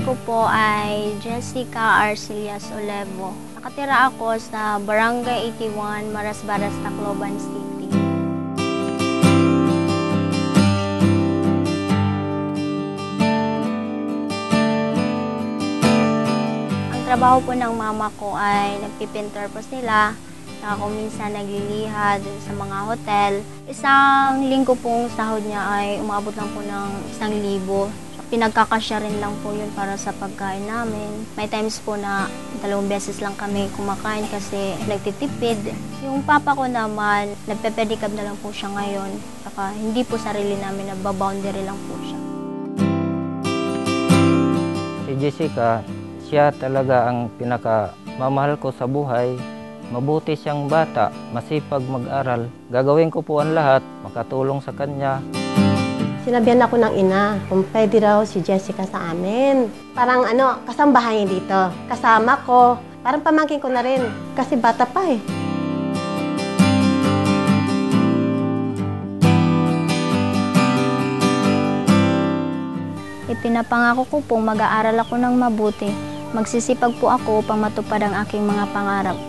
ko po ay Jessica Arcelias Olevo. Nakatira ako sa Barangay 81, Marasbaras, Tacloban City. Ang trabaho po ng mama ko ay nagpipintor po sila. Ako minsan nagliliha sa mga hotel. Isang linggo pong sahod niya ay umabot lang po ng 1,000. Pinagkakasya rin lang po yun para sa pagkain namin. May times po na 2 beses lang kami kumakain kasi nagtitipid. Yung papa ko naman, nagpe-pedicab na lang po siya ngayon. Saka hindi po sarili namin, nagba-boundary lang po siya. Si Jessica, siya talaga ang pinakamamahal ko sa buhay. Mabuti siyang bata, masipag mag-aral. Gagawin ko po ang lahat, makatulong sa kanya. Sinabihan ako ng ina kung pwede raw si Jessica sa amin. Parang kasambahay dito. Kasama ko. Parang pamangkin ko na rin. Kasi bata pa eh. Ipinapangako ko pong mag-aaral ako ng mabuti. Magsisipag po ako upang matupad ang aking mga pangarap.